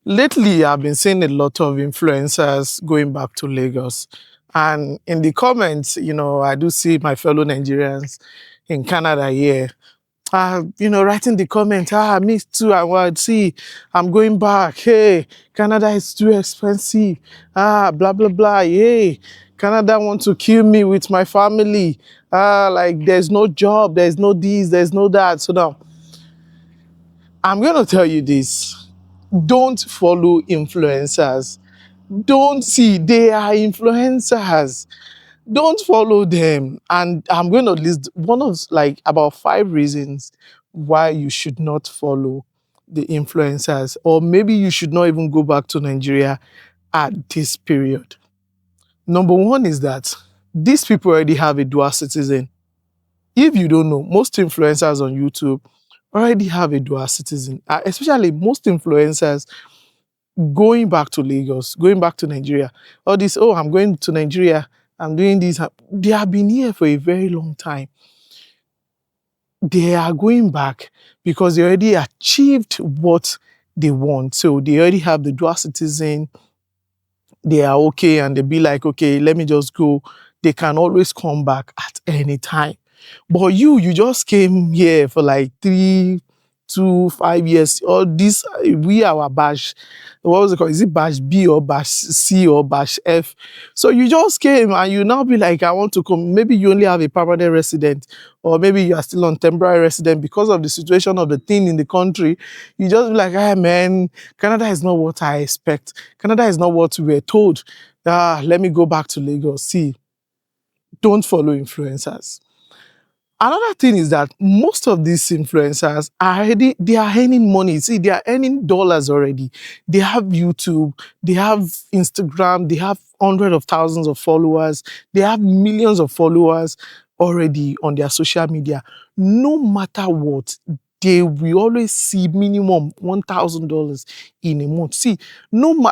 Lately, I've been seeing a lot of influencers going back to Lagos. And in the comments, I do see my fellow Nigerians in Canada here, writing the comment, me too, I want see, I'm going back. Hey, Canada is too expensive. Blah, blah, blah. Hey, Canada want to kill me with my family. Like there's no job, there's no this, there's no that. So now, I'm going to tell you this. Don't follow influencers. Don't see, they are influencers. Don't follow them. And I'm going to list one of like about 5 reasons why you should not follow the influencers, or maybe you should not even go back to Nigeria at this period. Number one is that these people already have a dual citizen. If you don't know, most influencers on YouTube already have a dual citizen, especially most influencers going back to Lagos, going back to Nigeria. All this, oh, I'm going to Nigeria, I'm doing this. They have been here for a very long time. They are going back because they already achieved what they want. So they already have the dual citizen. They are okay, and they be like, okay, let me just go. They can always come back at any time. But you just came here for like 3 to 5 years. All this, we our batch, what was it called? Is it batch B or batch C or batch F? So you just came and you now be like, I want to come. Maybe you only have a permanent resident, or maybe you are still on temporary resident because of the situation of the thing in the country. You just be like, man, Canada is not what I expect. Canada is not what we were told. Let me go back to Lagos. See, don't follow influencers. Another thing is that most of these influencers they are earning money. See, they are earning dollars already. They have YouTube, they have Instagram, they have hundreds of thousands of followers, they have millions of followers already on their social media. No matter what, they will always see minimum $1,000 in a month. See,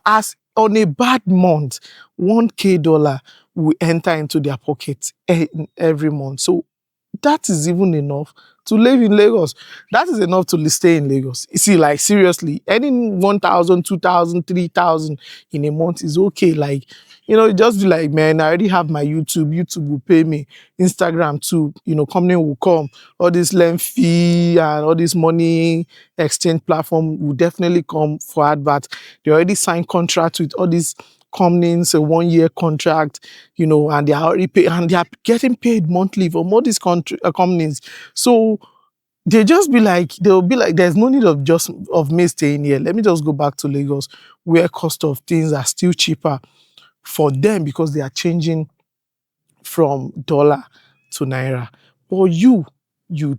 as on a bad month, $1,000 will enter into their pocket every month. So that is even enough to live in Lagos. That is enough to stay in Lagos. You see, like seriously, earning 1,000, 2,000, 3,000 in a month is okay. Like, just be like, man, I already have my YouTube. YouTube will pay me. Instagram too, company will come. All this lend fee and all this money exchange platform will definitely come for advert. They already signed contracts with all these companies, a 1 year contract, and they are already paid, and they are getting paid monthly from all these companies. So they'll be like, there's no need of me staying here. Let me just go back to Lagos, where cost of things are still cheaper for them because they are changing from dollar to naira. But you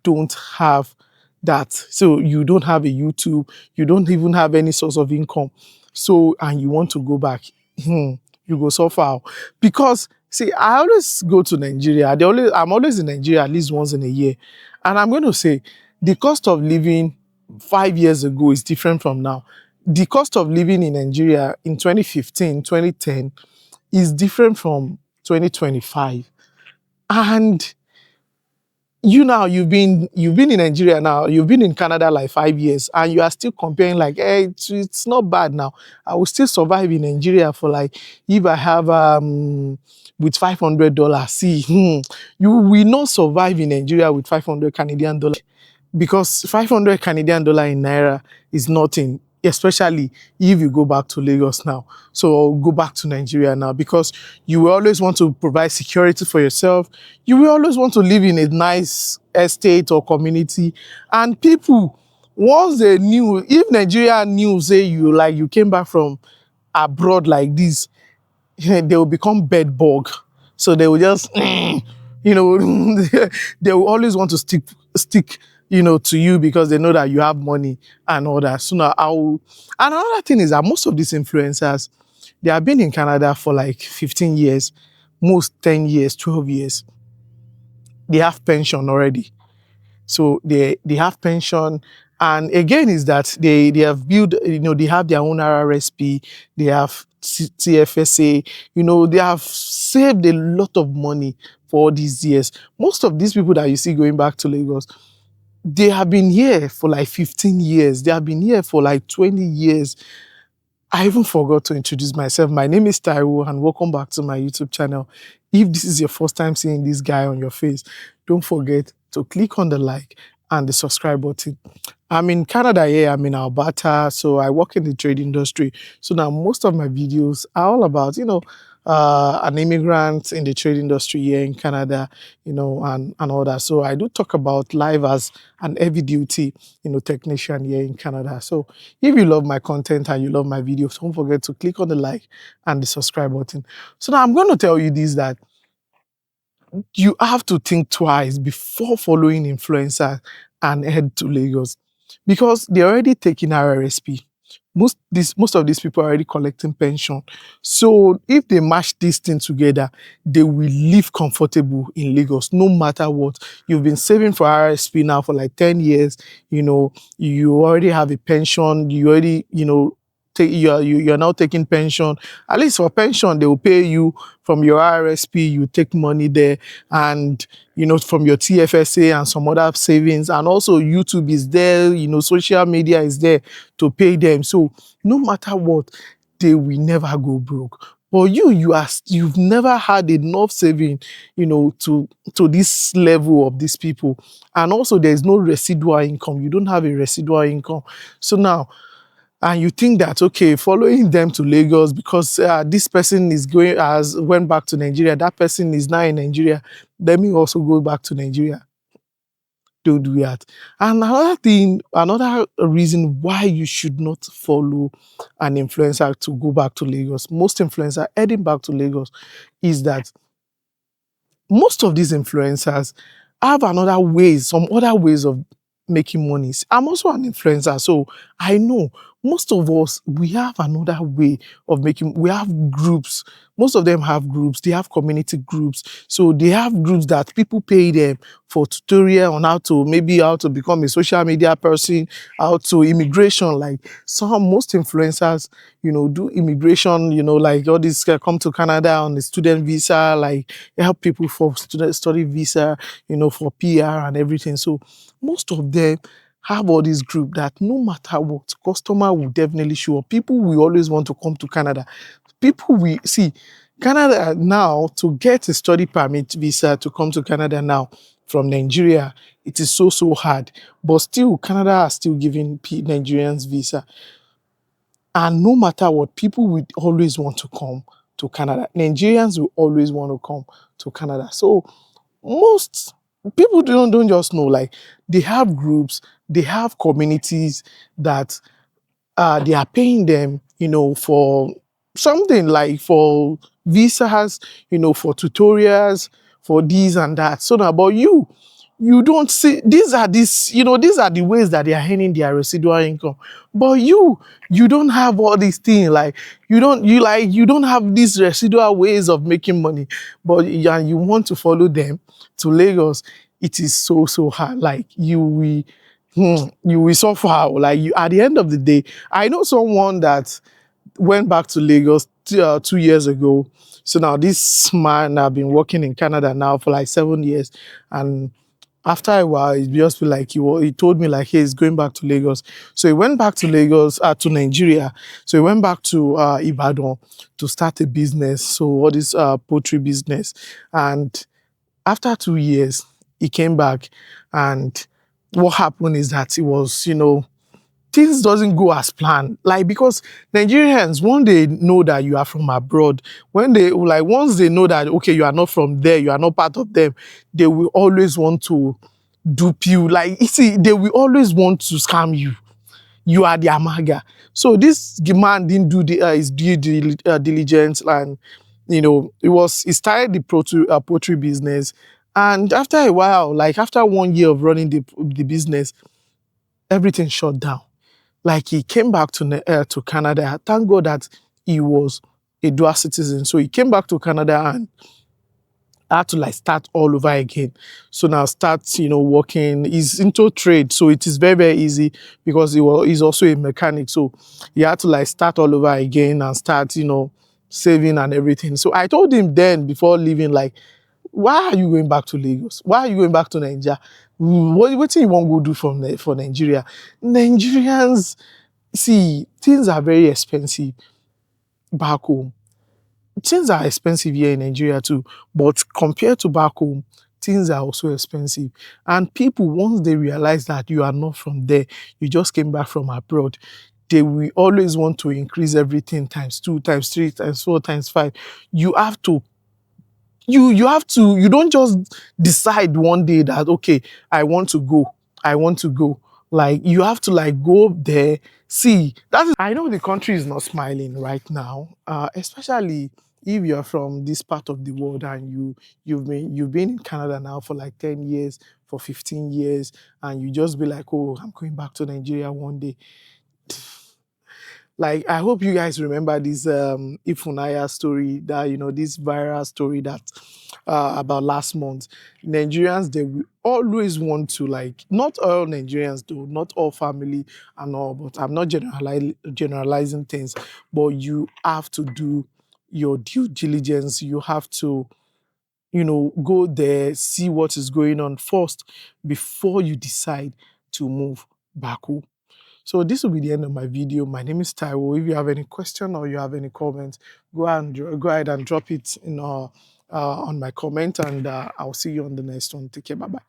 don't have that. So you don't have a YouTube, you don't even have any source of income. So, and you want to go back, you go so far. Because, see, I always go to Nigeria. I'm always in Nigeria at least once in a year. And I'm going to say, the cost of living 5 years ago is different from now. The cost of living in Nigeria in 2015, 2010 is different from 2025. And you've been in Nigeria now, you've been in Canada like 5 years, and you are still comparing like, hey, it's not bad now. I will still survive in Nigeria for like, if I have with $500. See, you will not survive in Nigeria with 500 Canadian dollars, because 500 Canadian dollar in naira is nothing, especially if you go back to Lagos now. So go back to Nigeria now, because you will always want to provide security for yourself. You will always want to live in a nice estate or community. And people, once they knew, if Nigeria knew, say you came back from abroad like this, they will become bed bug. So they will just, they will always want to stick, to you, because they know that you have money and all that. So now and another thing is that most of these influencers, they have been in Canada for like 15 years, most 10 years, 12 years. They have pension already. So they have pension. And again is that they have built, they have their own RRSP, they have TFSA, they have saved a lot of money for all these years. Most of these people that you see going back to Lagos, they have been here for like 15 years. They have been here for like 20 years. I even forgot to introduce myself. My name is Taiwo, and welcome back to my YouTube channel. If this is your first time seeing this guy on your face, don't forget to click on the like and the subscribe button. I'm in Canada here, I'm in Alberta, so I work in the trade industry. So now most of my videos are all about, an immigrant in the trade industry here in Canada, and all that. So I do talk about life as an heavy duty, technician here in Canada. So if you love my content and you love my videos, don't forget to click on the like and the subscribe button. So now I'm going to tell you this, that you have to think twice before following influencers and head to Lagos, because they're already taking RRSP. Most of these people are already collecting pension. So if they match this thing together, they will live comfortable in Lagos no matter what. You've been saving for RRSP now for like 10 years, you already have a pension, you already, you're now taking pension. At least for pension, they will pay you from your RSP, you take money there, and from your TFSA and some other savings. And also YouTube is there, social media is there to pay them. So no matter what, they will never go broke. But you've never had enough saving, to this level of these people. And also there's no residual income. You don't have a residual income. So now, and you think that, okay, following them to Lagos because this person went back to Nigeria, that person is now in Nigeria, let me also go back to Nigeria. Don't do that. And another reason why you should not follow an influencer to go back to Lagos, most influencers heading back to Lagos, is that most of these influencers have some other ways of making money. I'm also an influencer, so I know most of us, we have another way of we have groups. Most of them have groups, they have community groups. So they have groups that people pay them for tutorial on how to become a social media person, how to immigration. Like most influencers, do immigration, like all these come to Canada on the student visa, like help people for student study visa, for PR and everything. So most of them have all this group that no matter what, customer will definitely show up. People will always want to come to Canada. People will see Canada now, to get a study permit visa to come to Canada now from Nigeria. It is so hard, but still Canada are still giving Nigerians visa. And no matter what, people will always want to come to Canada. Nigerians will always want to come to Canada. So most people don't just know, like they have groups, they have communities that they are paying them, for something, like for visas, for tutorials, for this and that. So now, but you don't see, these are the ways that they are earning their residual income. But you don't have all these things, like you don't have these residual ways of making money, but you want to follow them to Lagos. It is so hard. Like you will suffer. Like at the end of the day, I know someone that went back to Lagos 2 years ago. So now this man have been working in Canada now for like 7 years, and after a while, it just feel like he told me like, hey, he's going back to Lagos. So he went back to Lagos, to Nigeria. So he went back to Ibadan to start a business. So all this poultry business. And after 2 years, he came back, and what happened is that it was, things doesn't go as planned. Like, because Nigerians, when they know that you are from abroad, once they know that, okay, you are not from there, you are not part of them, they will always want to dupe you. Like, you see, they will always want to scam you. You are the amaga. So this man didn't do his due diligence, and he started the poultry business. And after a while, like after 1 year of running the business, everything shut down. Like he came back to Canada. Thank God that he was a dual citizen. So he came back to Canada and had to like start all over again. So now starts, working. He's into trade, so it is very easy because he's also a mechanic. So he had to like start all over again and start, saving and everything. So I told him then before leaving, like, why are you going back to Lagos? Why are you going back to Nigeria? What do you want to go do for Nigeria? Nigerians, See, things are very expensive back home. Things are expensive here in Nigeria too, but compared to back home, things are also expensive. And people, once they realize that you are not from there, you just came back from abroad, they will always want to increase everything times two, times three, times four, times five. You have to you don't just decide one day that okay, I want to go. Like you have to like go there. See, that is, I know the country is not smiling right now, especially if you're from this part of the world and you've been in Canada now for like 10 years, for 15 years, and you just be like, oh, I'm going back to Nigeria one day. Like I hope you guys remember this Ifunaya story, that this viral story that about last month. Nigerians, they will always want to, like, not all Nigerians though, not all family and all, but I'm not generalizing things, but you have to do your due diligence. You have to, go there, see what is going on first before you decide to move back home. So this will be the end of my video. My name is Taiwo. If you have any question or you have any comments, go ahead and drop it in on my comment, and I'll see you on the next one. Take care. Bye bye.